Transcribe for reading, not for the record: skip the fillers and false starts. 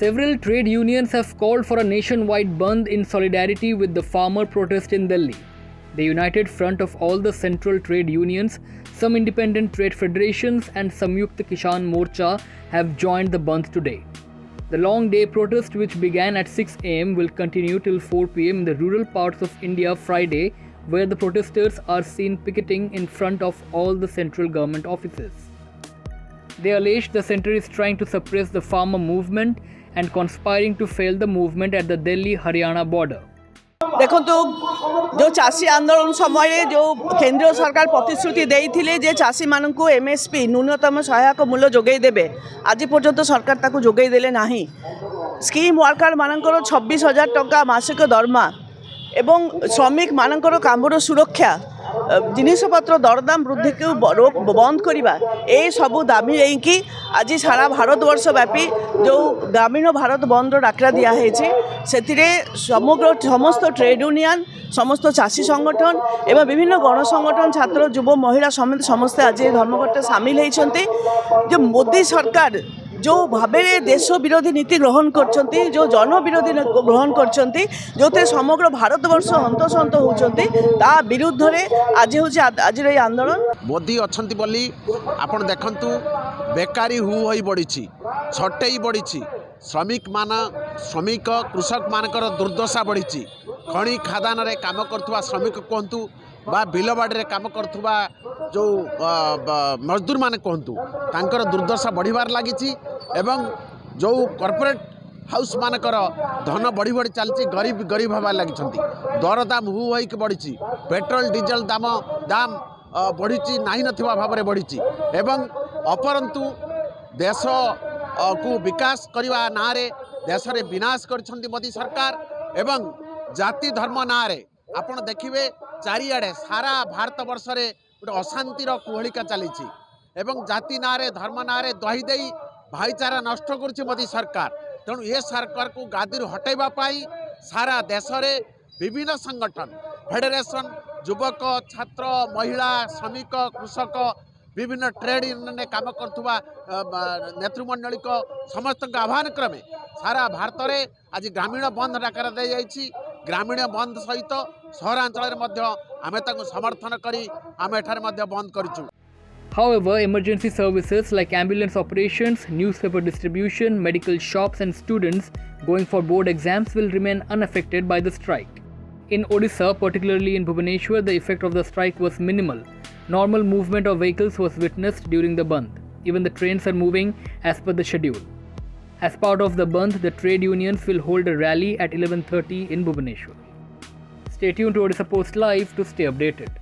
Several trade unions have called for a nationwide bandh in solidarity with the farmer protest in Delhi. The united front of all the central trade unions, some independent trade federations and Samyukta Kisan Morcha have joined the bandh today. The long day protest, which began at 6 am, will continue till 4 pm in the rural parts of India Friday, where the protesters are seen picketing in front of all the central government offices. They allege the centre is trying to suppress the farmer movement and conspiring to fail the movement at the Delhi-Haryana border. देखନ୍ତୁ जो चाषी आंदोलन समय जो केंद्र सरकार प्रतिश्रुति देइथिले जे चाषी मानकु MSP न्यूनतम सहायक मूल्य जोगई देबे आज पर्यंत सरकार ताकु जोगई देले नाही। स्कीम वर्कर मानकर 26,000 टंका मासिक दरमा एवं श्रमिक मानकर कामर सुरक्षा जिनिसपत्र दरदाम वृद्धि को बंद करवा ये सबू दाबी लेकिन आज सारा भारतवर्ष व्यापी जो ग्रामीण भारत बंद डाकरा दिखाई से समग्र समस्त ट्रेड यूनियन समस्त चाषी संगठन एवं विभिन्न गण संगठन छात्र युव महिला समेत समस्ते आज धर्मघट सामिल होती। जो मोदी सरकार जो भाव देश विरोधी नीति ग्रहण करछंती जो जन विरोधी ग्रहण करछंती जो समग्र भारतवर्ष हंतसंत होउछंती ता विरुद्ध रे आज होछि आज रे आंदोलन। मोदी अछंती बोली आपण देखंतु बेकारी होई बढिछि छटेई बढिछि श्रमिक कृषक मानकर दुर्दशा बढिछि खणी खादान रे काम करथुवा श्रमिक कहंतु बा बिलबाड़ी रे काम करथुवा जो मजदूर माने कहंतु तांकर दुर्दशा बढ़िबार लागिछि एवं जो कॉर्पोरेट हाउस मानकर धन बढ़ी बढ़ी चलती गरीब गरीब हबार लगी दरदाम होइक बढ़ी पेट्रोल डीजेल दाम बढ़ी नहीं नथिबा भाव में बढ़ी एवं अपरंतु देश को विकास करने ना रे देश रे विनाश कर मोदी सरकार एवं जाति धर्म ना रे आपण देखिए चारिआडे सारा भारत वर्ष रे गोटे अशांतिर कुहलिका चली एवं जाति ना रे धर्म ना रे दही दे भाईचारा नष्ट कर मोदी सरकार। तेणु ये सरकार को गादी हटाइबा पाई सारा देश रे विभिन्न संगठन फेडरेशन युवक छात्र महिला श्रमिक कृषक विभिन्न ट्रेड यूनियन काम करथुवा नेतृमंडली को समस्त आह्वान क्रमे सारा भारत में आज ग्रामीण बंद डाकर दी जाइए। ग्रामीण बंद सहित सहरांचल आमे ताकु समर्थन करी आमे एठारे मध्य बंद करिछु। However, emergency services like ambulance operations, newspaper distribution, medical shops and students going for board exams will remain unaffected by the strike. In Odisha, particularly in Bhubaneswar, the effect of the strike was minimal. Normal movement of vehicles was witnessed during the bandh. Even the trains are moving as per the schedule. As part of the bandh, the trade unions will hold a rally at 11:30 in Bhubaneswar. Stay tuned to Odisha Post Live to stay updated.